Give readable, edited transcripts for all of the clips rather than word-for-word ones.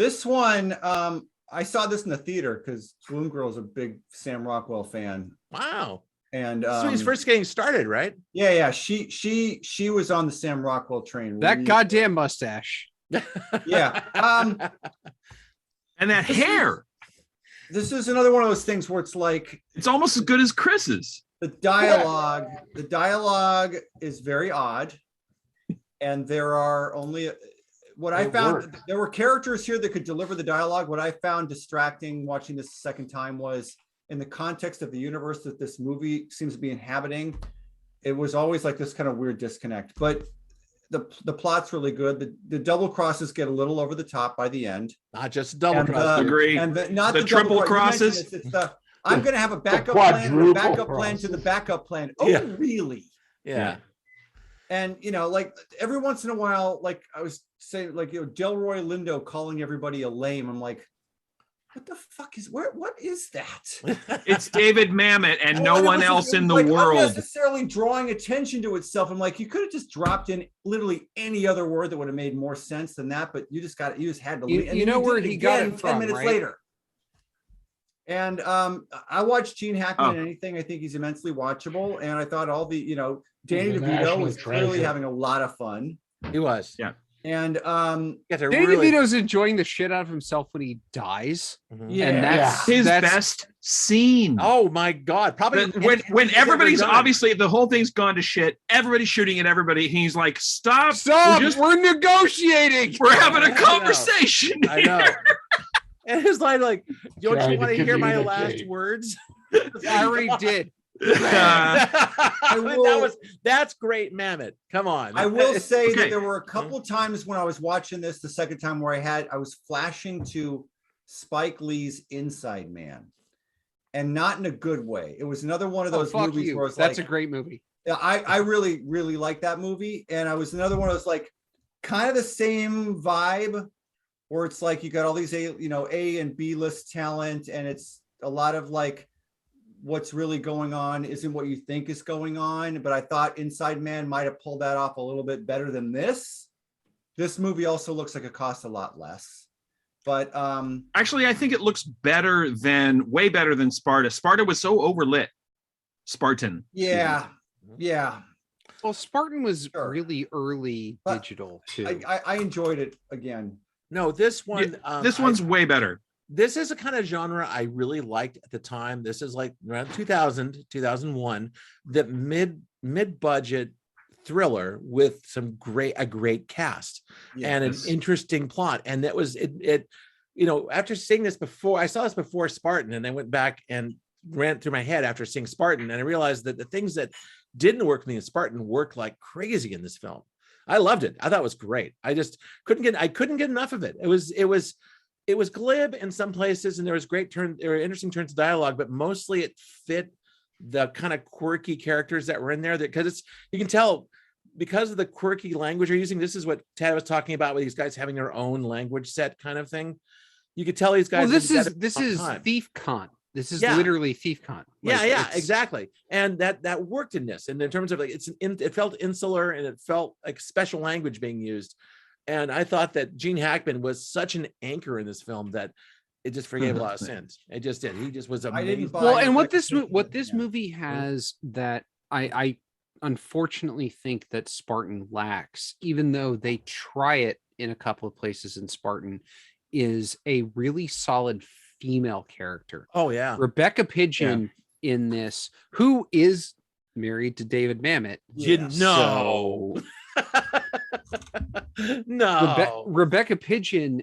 This one, I saw this in the theater because Bloom Girl's a big Sam Rockwell fan. Wow. And so he's first getting started, right? Yeah. She was on the Sam Rockwell train. That goddamn mustache. Yeah. And that hair. This is another one of those things where it's like it's almost as good as Chris's. The dialogue is very odd, and there are only there were characters here that could deliver the dialogue. What I found distracting watching this the second time was in the context of the universe that this movie seems to be inhabiting. It was always like this kind of weird disconnect, but the plot's really good. The double crosses get a little over the top by the end. Not just double crosses. Agree. And not the triple crosses. It's the I'm going to have a backup plan to the backup plan. Oh, yeah. Really? Yeah. And, like every once in a while, like I was saying, like, Delroy Lindo calling everybody a lame. I'm like, what the fuck what is that? It's David Mamet and no one else in the world. Unnecessarily drawing attention to itself. I'm like, you could have just dropped in literally any other word that would have made more sense than that, but you just had to. You know where he got it from, 10 minutes right? later. And I watched Gene Hackman in anything. I think he's immensely watchable. And I thought all the, Danny DeVito was clearly having a lot of fun. He was. Yeah. And Danny DeVito's enjoying the shit out of himself when he dies. Yeah. And that's his best scene. Oh my God. Probably when everybody's obviously the whole thing's gone to shit. Everybody's shooting at everybody. He's like, stop. We're negotiating. We're having a conversation. I know. And his line like, don't you want to hear my last words? I already did. That's great, Mamet. Come on. I will say that there were a couple times when I was watching this the second time where I was flashing to Spike Lee's Inside Man, and not in a good way. It was another one of those movies where that's a great movie. I really, really like that movie. And I was another one of those like kind of the same vibe where it's like you got all these A and B list talent, and it's a lot of like what's really going on isn't what you think is going on. But I thought Inside Man might have pulled that off a little bit better than this. This movie also looks like it costs a lot less. But actually, I think it looks way better than Sparta. Sparta was so overlit. Spartan. Yeah. Well, Spartan was really early digital too. I enjoyed it again. No, this one. This one's way better. This is a kind of genre I really liked at the time. This is like around 2000, 2001, the mid-budget thriller with a great cast and an interesting plot. And that was it. After seeing this before, I saw this before Spartan, and I went back and ran through my head after seeing Spartan, and I realized that the things that didn't work for me in Spartan worked like crazy in this film. I loved it. I thought it was great. I just couldn't get enough of it. It was glib in some places, and there was interesting turns of dialogue, but mostly it fit the kind of quirky characters that were in there. Because you can tell because of the quirky language you're using. This is what Ted was talking about with these guys having their own language set kind of thing. You could tell these guys. Well, this is Thief Con. This is literally Thief Con. Exactly. And that worked in this. And in terms of like, it felt insular, and it felt like special language being used. And I thought that Gene Hackman was such an anchor in this film that it just forgave a lot of sins. It just did. He just was amazing. Well, and what this movie has that I unfortunately think that Spartan lacks, even though they try it in a couple of places in Spartan, is a really solid female character. Oh yeah, Rebecca Pidgeon in this, who is married to David Mamet. No. No. Rebecca Pidgeon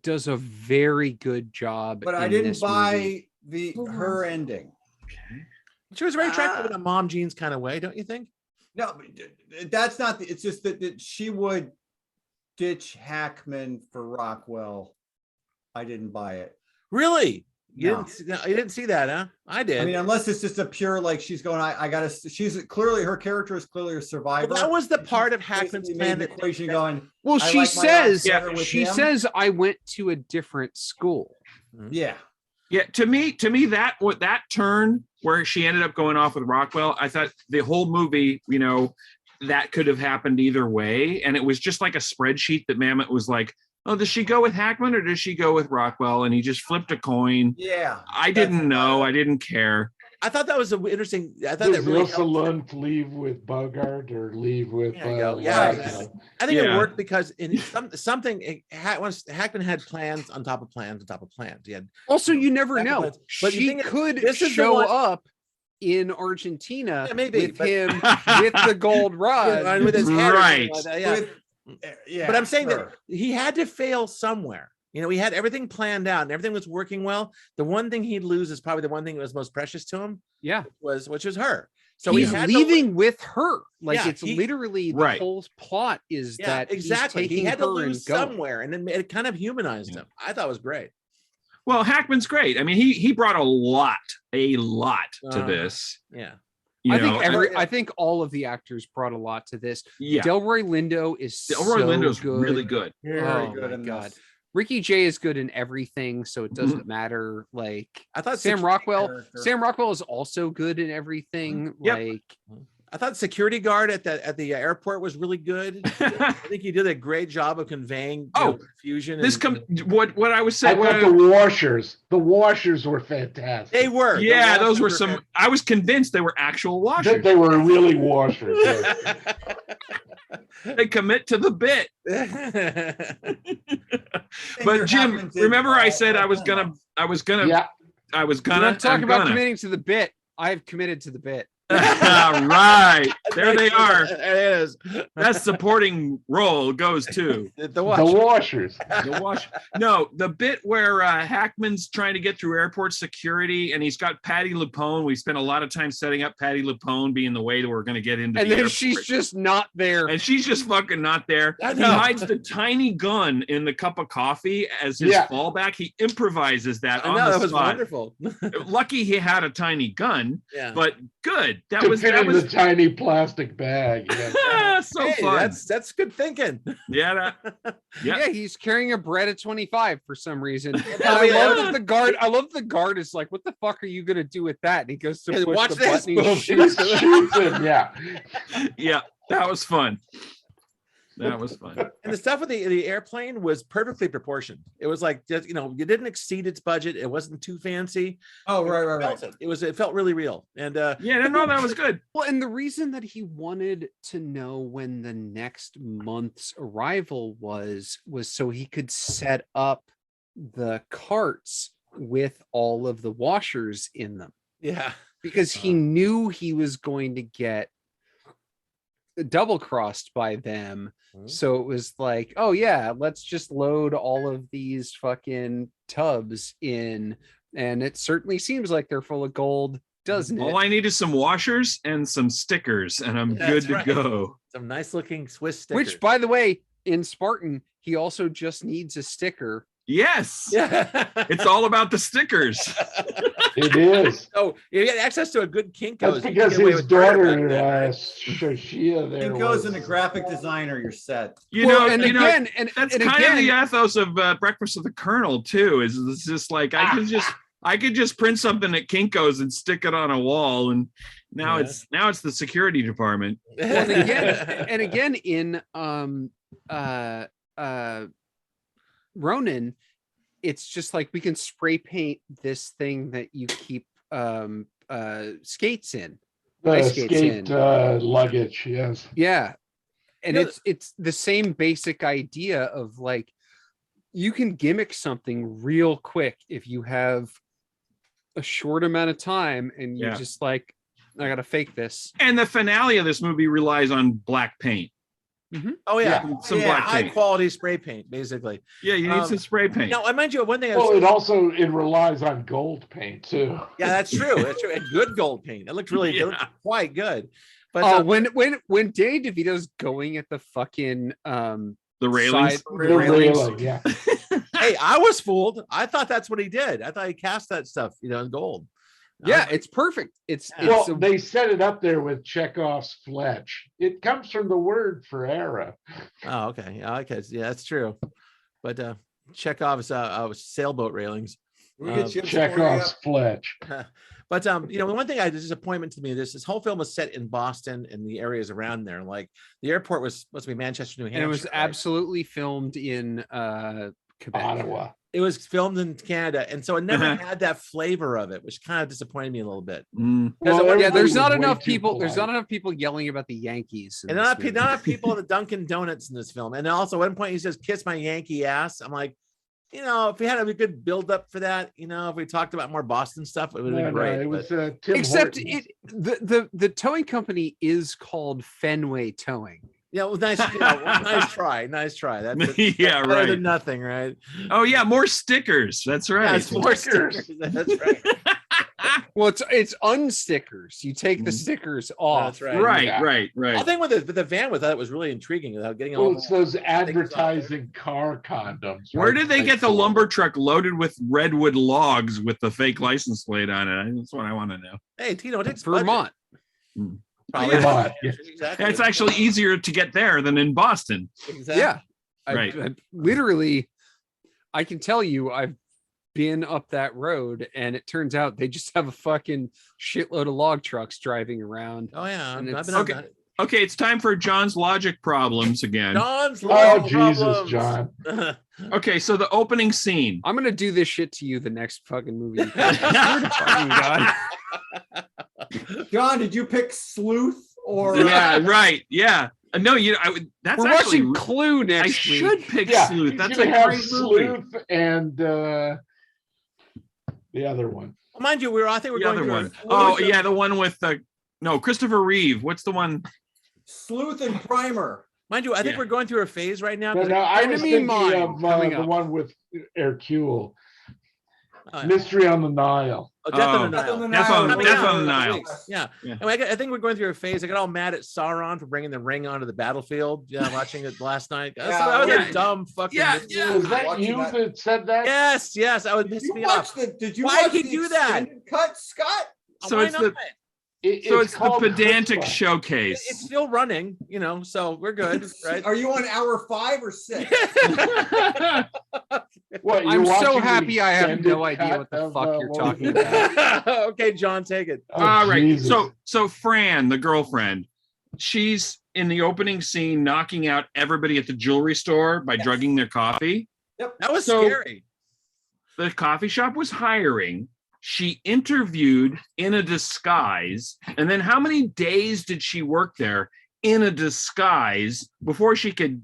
does a very good job. But I didn't buy her ending. Okay. She was very attractive in a Mom Jeans kind of way, don't you think? No, that's not. It's just that she would ditch Hackman for Rockwell. I didn't buy it. Really? You didn't see that, huh? I did. I mean, unless it's just a pure like she's going. I gotta. She's clearly, her character is clearly a survivor. Well, that was the part of Hackman's plan. The equation going. Well, she says I went to a different school. Yeah. Yeah, to me, that turn where she ended up going off with Rockwell, I thought the whole movie, that could have happened either way, and it was just like a spreadsheet that Mamet was like, Oh, does she go with Hackman or does she go with Rockwell? And he just flipped a coin. Yeah. I that's didn't know. I didn't care. I thought that was interesting. I thought that Does really Ilsa helped. Lund leave with Bogart or leave with? There you go. Yeah, Right. I think it Yeah. worked because in once Hackman had plans on top of plans on top of plans. He had Also, you never Backup know. plans. But the She thing is, could this is the show one- up in Argentina Yeah, maybe, with but- him with the gold rod. with his head or something Right. like that, yeah. With, yeah. But I'm saying sure. that he had to fail somewhere. You know, he had everything planned out and everything was working well. The one thing he'd lose is probably the one thing that was most precious to him, Yeah. which was her. So He's he had to leaving with her. Like Yeah, it's literally the Right. whole plot is Yeah, that exactly. he's He taking had to her lose and going. somewhere, and it kind of humanized him. I thought it was great. Well, Hackman's great. I mean, he brought a lot to this. Yeah. You I know, think I think all of the actors brought a lot to this. yeah. Delroy Lindo is Delroy so Lindo's good. really good. Very Oh good my in God. this. Ricky Jay is good in everything, so it doesn't matter. Like I thought Sam secu- Rockwell. character. Sam Rockwell is also good in everything. Yep. Like I thought security guard at the airport was really good. I think he did a great job of conveying confusion. This what I was I saying. thought the washers. The washers were fantastic. they were. Yeah, those were washers some. I was convinced they were actual That washers. they were really washers. Yes. They commit to the bit. Thing But that Jim, happens in, remember I said I Oklahoma. was gonna, Yeah. I was we're gonna. not talking I'm about gonna. committing to the bit. I've committed to the bit. Right there they are. There it is. That supporting role goes to The The watch. washers. the wash. No, the bit where Hackman's trying to get through airport security and he's got Patty LuPone. We spent a lot of time setting up Patty LuPone being the way that we're going to get into And the then airport. she's just not there. And she's just fucking not there. I He know. hides the tiny gun in the cup of coffee as his Yeah. fallback. He improvises that I on know the that was spot. wonderful. Lucky he had a tiny gun, Yeah. but good. That To was fit that in was the tiny plastic bag. Yeah. so Hey, fun. that's good thinking. Yeah, Yeah. Yeah, he's carrying a Beretta 25 for some reason. And Probably, I love that the guard. I love the guard is like, "What the fuck are you gonna do with that?" And he goes to Yeah, push watch the this. button. And he Boom. shoots He it. shoots him, yeah. yeah, that was fun. That was fun. And the stuff with the airplane was perfectly proportioned. It was like just, you didn't exceed its budget. It wasn't too fancy. Oh, right. It felt really real. And Yeah, no, that was good. Well, and the reason that he wanted to know when the next month's arrival was so he could set up the carts with all of the washers in them, yeah. because he knew he was going to get double crossed by them. So it was like, oh yeah, let's just load all of these fucking tubs in, and it certainly seems like they're full of gold, doesn't it? All I need is some washers and some stickers, and I'm Yeah, good that's to right. go. Some nice looking Swiss stickers. Which, by the way, in Spartan, he also just needs a sticker. Yes, yeah. it's all about the stickers. It is. Oh, you had access to a good Kinko's. That's You could because get away his with murder daughter, back then, right? Shoshia, there It goes was. in a graphic designer, you're set. You Well, know, and you know, again, and that's and kind of the again, ethos of Breakfast with the Colonel too. Is it's just like I could just print something at Kinko's and stick it on a wall, and now Yeah. it's the security department. well, and again in Ronin, it's just like we can spray paint this thing that you keep skates in. The ice skates skate in. luggage, yes. Yeah. And You know, it's the same basic idea of like, you can gimmick something real quick if you have a short amount of time and you're Yeah. just like, I gotta fake this. And the finale of this movie relies on black paint. Oh yeah, Some Yeah, black high paint. quality spray paint, basically. Yeah, you need some spray paint. Now, I mind you, one thing. I Well, was, it relies on gold paint too. yeah, that's true. That's true. And good gold paint. It looked really it looked Yeah. quite good. But Oh, when Danny DeVito's going at the fucking the railings. side The railings, railing, yeah. hey, I was fooled. I thought that's what he did. I thought he cast that stuff, in gold. yeah, it's perfect. It's Well, a- they set it up there with Chekhov's Fletch. It comes from the word for era. Oh, okay. Yeah, okay. Yeah, that's true. But Chekhov's sailboat railings. We get Jim Chekhov's Sporia. Fletch. But the one thing the disappointment to me, this whole film was set in Boston and the areas around there. Like the airport was supposed to be Manchester, New Hampshire. And it was right? absolutely filmed in Quebec. Ottawa. It was filmed in Canada, and so it never had that flavor of it, which kind of disappointed me a little bit. Mm. Well, everybody Yeah, there's was not way enough too people. There's polite. not enough people yelling about the Yankees. in And this not movie. enough people at the Dunkin' Donuts in this film. And also, at one point, he says, "Kiss my Yankee ass." I'm like, if we had a good build up for that, if we talked about more Boston stuff, it would have been great. It was but- Tim Except Hortons. the towing company is called Fenway Towing. yeah, well, nice, nice try. That's Yeah, better right. than nothing, right? Oh yeah, more stickers. That's Yeah, right. it's more stickers. That's right. Well, it's unstickers. You take the stickers off. That's right. Right, Yeah. right, right. I think with the van with that, it was really intriguing without getting all. Well, it's those advertising car condoms. Where right? did they get the lumber truck loaded with redwood logs with the fake license plate on it? That's what I want to know. Hey, Tino, it takes Vermont. Probably. Vermont, yeah. Exactly. It's actually easier to get there than in Boston. Exactly. Yeah. Right. I literally, I can tell you, I've been up that road, and it turns out they just have a fucking shitload of log trucks driving around. Oh yeah. And I've it's- been on Okay. that. Okay, it's time for John's logic problems again. John's Oh, love Jesus, problems. John. Okay, so the opening scene. I'm gonna do this shit to you the next fucking movie. you pick. Swear to fucking God. John, did you pick Sleuth or? Yeah, right. Yeah. No, that's We're actually. watching Clue I next week. should pick Yeah, Sleuth. he's That's gonna a have great movie. Sleuth and the other one. Well, mind you, I think we're The going other through one. a- Oh, yeah, the one with no, Christopher Reeve. What's the one? Sleuth and Primer. Mind you, I think Yeah. we're going through a phase right now. No, 'cause no, I was Enemy thinking Mine of coming the up. one with Hercule. Oh, yeah. Mystery on the Nile. Death on Oh. the Nile. Death on- Coming Death out. on the Nile. Yeah. Yeah. Anyway, I think we're going through a phase. I got all mad at Sauron for bringing the ring onto the battlefield. Yeah, watching it last night. That was Yeah. a dumb fucking. Yeah, movie. yeah. Was that Watching you that- that said that? Yes. I would piss me off. Did you Why'd watch he the do that? extended cut, Scott? So Why it's not? the it's the called pedantic Chutzpah. showcase. It's still running, so we're good, right? Are you on hour 5 or 6? What, you're I'm so watching the happy I have extended no idea cut what the of, fuck you're what talking was it? about. Okay, John, take it. Oh, All right. Jesus. So Fran, the girlfriend, she's in the opening scene knocking out everybody at the jewelry store by drugging their coffee. That was So- scary. The coffee shop was hiring. She interviewed in a disguise. And then how many days did she work there in a disguise before she could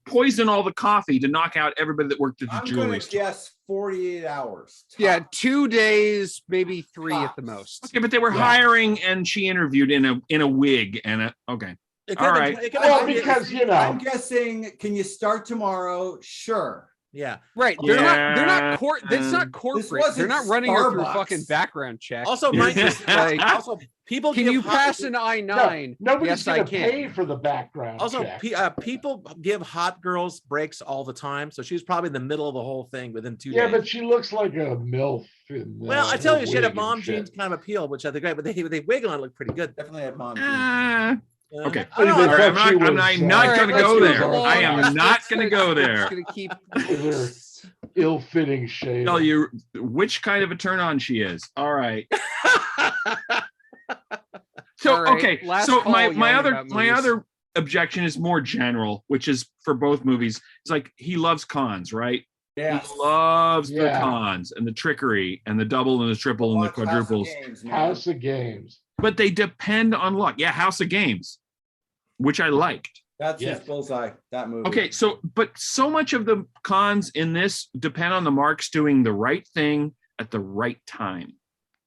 poison all the coffee to knock out everybody that worked at the I'm jewelry going to store? guess 48 hours. Yeah, tops. 2 days, maybe 3 at the Tops. most. Okay, but they were Yeah. hiring and she interviewed in a wig and a okay. It All could've right. been- it could've Well, been- because, I'm guessing, can you start tomorrow? Sure. yeah. Right. They're Yeah. not that's not corporate. They're wasn't not running her through a Starbucks. fucking background check. Also, mind you, Like, also people can give you hot- pass an I-9? Nobody's Yes, I gonna can. pay for the background Also, check. people give hot girls breaks all the time, so she was probably in the middle of the whole thing within 2 Yeah, days. but she looks like a MILF. In, Well, I her tell you, she had a wig and mom shit. jeans kind of appeal, which I think great, but they wig on it looked pretty good. Definitely had mom. Yeah. Okay. I don't know, They All right, thought she I'm was, not All right, gonna let's go move there. along. I am not gonna go there. Just gonna keep. With her ill-fitting shade. Tell you which kind of a turn on she is. All right. So All right, okay. last So call my yelling other about my movies. other objection is more general, which is for both movies. It's like he loves cons, right? Yeah. He loves the Yeah. cons and the trickery and the double and the triple and the quadruples. House of Games. But they depend on luck. Yeah, House of Games, which I liked. That's Yes. his bullseye, that movie. Okay, but so much of the cons in this depend on the marks doing the right thing at the right time.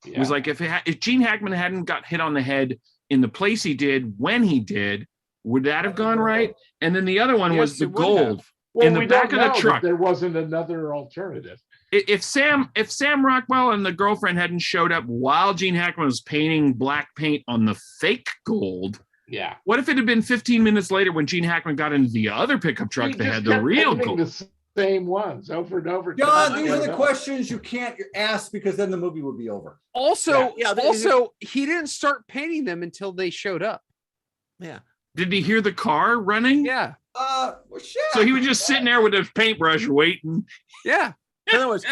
It was like if Gene Hackman hadn't got hit on the head in the place he did when he did, would that have gone right? And then the other one was Yes, the it would have. gold. Well, in the we back don't of the know that truck. there wasn't another alternative. If Sam Rockwell and the girlfriend hadn't showed up while Gene Hackman was painting black paint on the fake gold, Yeah. what if it had been 15 minutes later when Gene Hackman got into the other pickup truck He that just had the kept real painting gold? the same ones over and over. John, time these are and the time. questions you can't ask because then the movie would be over. Also, Yeah, he didn't start painting them until they showed up. Yeah. Did he hear the car running? Yeah, Well, shit. So he was just sitting there with his paintbrush waiting. yeah. In other words,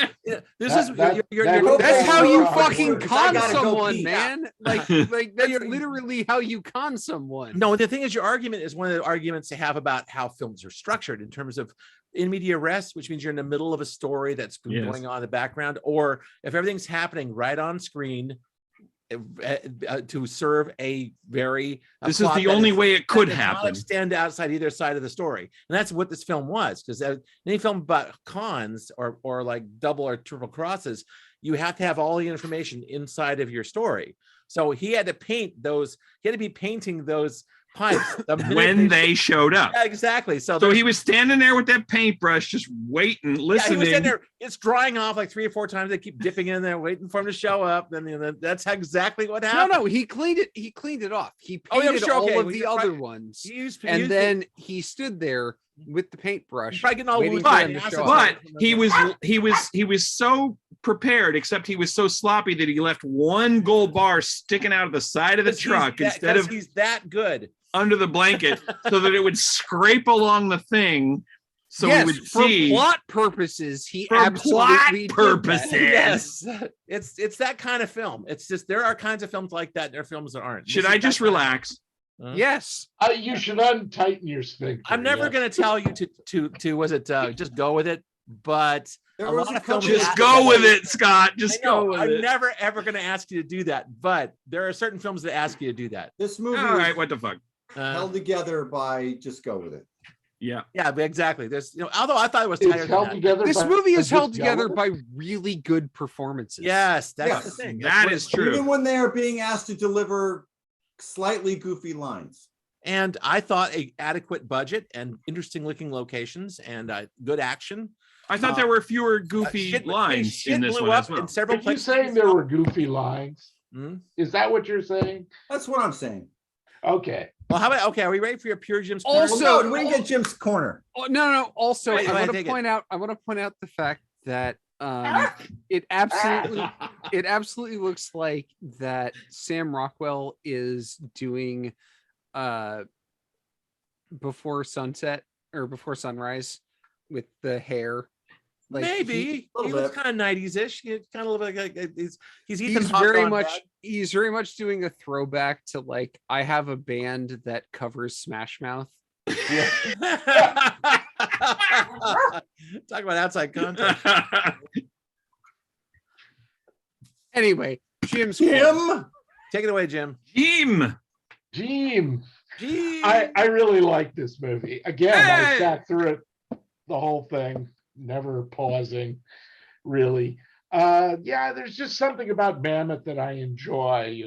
this is That's how you fucking I con gotta go someone, pee. man. Like that's literally how you con someone. No, the thing is, your argument is one of the arguments to have about how films are structured in terms of in media res, which means you're in the middle of a story that's been going on in the background, or if everything's happening right on screen to serve a very this is the only way it could that does not happen. extend outside either side of the story, and that's what this film was. Because any film about cons or like double or triple crosses, you have to have all the information inside of your story. So he had to paint those. He had to be painting those pipes the minute When they showed up. Yeah, exactly. So he was standing there with that paintbrush, just waiting, yeah, he listening. was in there. It's drying off like 3 or 4 times. They keep dipping in there, waiting for him to show up. And that's exactly what happened. No, he cleaned it. He cleaned it off. He Oh, yeah, painted sure, okay. all of Well, the you're other right. ones, And and then he stood there with the paintbrush. probably getting all waiting loose. for But, him to show but up. he was so prepared, except he was so sloppy that he left one gold bar sticking out of the side of the truck instead of he's that good. under the blanket so that it would scrape along the thing. So yes, we would for see plot purposes, he For absolutely plot did that. purposes. Yes, it's that kind of film. It's just there are kinds of films like that. There are films that aren't. Should This I is just that kind of- relax? Huh? Yes. You should untighten your sphincter. I'm never yes. going to tell you to was it just go with it, but There a was lot a of films couple- Just ask go that. with it, Scott. I Just know, go with I'm it. never ever going to ask you to do that, but there are certain films that ask you to do that. This movie All right, was what the fuck? held together by just go with it. Yeah. Yeah, but exactly. There's although I thought it was It's tighter than held that. together. This by movie is just held together go. by really good performances. Yes, that's Yes, the thing. that That's is what- true. Even when they are being asked to deliver slightly goofy lines. And I thought a adequate budget and interesting looking locations and good action. I thought there were fewer goofy Shit- lines shit in this blew one up as well. in several Are you places. saying there were goofy lines? Hmm? Is that what you're saying? That's what I'm saying. Okay. Well, how about okay? Are we ready for your pure Jim's? Also- Well, no, we didn't get Jim's corner. Oh, no. Also, Wait, I want take to it. point out. I want to point out the fact that it absolutely looks like that Sam Rockwell is doing before sunset or before sunrise with the hair. Like Maybe little he looks bit. kind of 90s-ish. He kind of looks like he's Ethan he's Hawke very gone much bad. he's very much doing a throwback to like I have a band that covers Smash Mouth. Talk about outside context. Anyway, Jim's corner. Jim. Take it away, Jim. Team. Jim, Gee. I really like this movie. Again, I Hey! sat through it, the whole thing, never pausing, really. Yeah, there's just something about Mamet that I enjoy,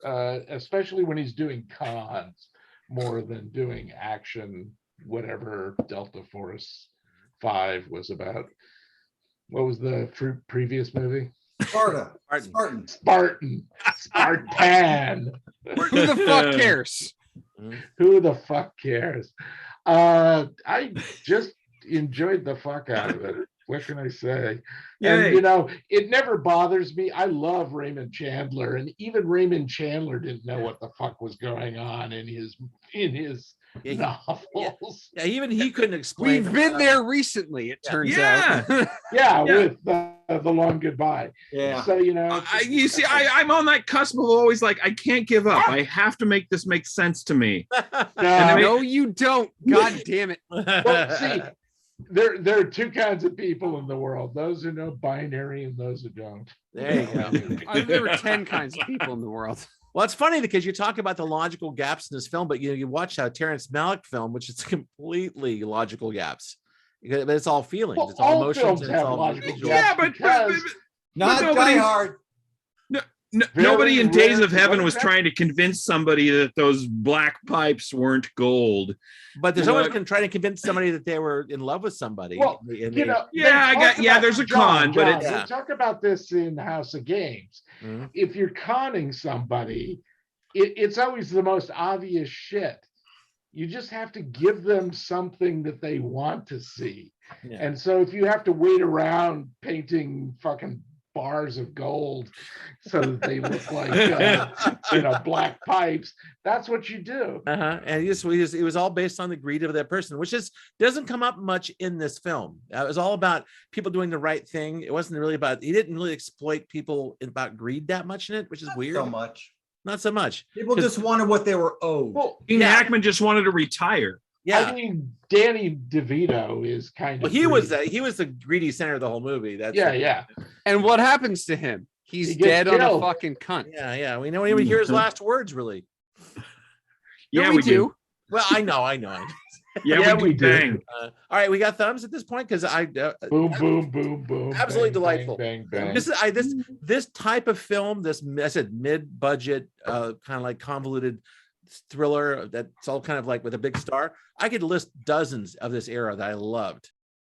especially when he's doing cons more than doing action, whatever Delta Force 5 was about. What was the previous movie? Sparta. Spartan. Spartan. Spartan. Who the fuck cares? Who the fuck cares? I just enjoyed the fuck out of it. What can I say? Yay. And it never bothers me. I love Raymond Chandler, and even Raymond Chandler didn't know what the fuck was going on in his novels. Yeah, even he couldn't explain. We've been there recently, it turns Yeah. out. Yeah, Yeah. with the long goodbye. Yeah. So You see, I'm on that cusp of always like, I can't give up. I have to make this make sense to me. no, No, you don't. God damn it. well, see, there are two kinds of people in the world: those who know binary and those who don't. There you go. There are 10 kinds of people in the world. Well, it's funny because you talk about the logical gaps in this film, but you watch a Terrence Malick film, which is completely logical gaps. But it's all feelings, Well, it's all all emotions, films and have it's all logical visual. gaps. Yeah, but because- Not nobody- Die Hard. Nobody in Very Days of rare- Heaven what was is that? trying to convince somebody that those black pipes weren't gold. But there's You know always what? going to try to convince somebody that they were in love with somebody. Well, And they there's a talk con, but John, it's- we talk about this in House of Games. Mhm. If you're conning somebody, it's always the most obvious shit. You just have to give them something that they want to see. Yeah. And so if you have to wait around painting fucking bars of gold so that they look like black pipes. That's what you do. And it was all based on the greed of that person, which doesn't come up much in this film. It was all about people doing the right thing. It wasn't really about, he didn't really exploit people about greed that much in it, which is Not weird. so much. Not so much. People just wanted what they were owed. Well, Gene Hackman just wanted to retire. Yeah. I mean, Danny DeVito is kind Well, of. he was the greedy center of the whole movie. That's Yeah. And what happens to him? He's He gets dead on a killed. fucking cunt. Yeah. We don't even hear his last words, really. Yeah, we do. Well, I know. Yeah, we we do. do. Bang. All right, we got thumbs at this point because Boom, boom, boom, boom. Absolutely bang, delightful. Bang, bang, bang. This type of film, I said mid-budget, kind of like convoluted thriller that's all kind of like with a big star. I could list dozens of this era that I loved.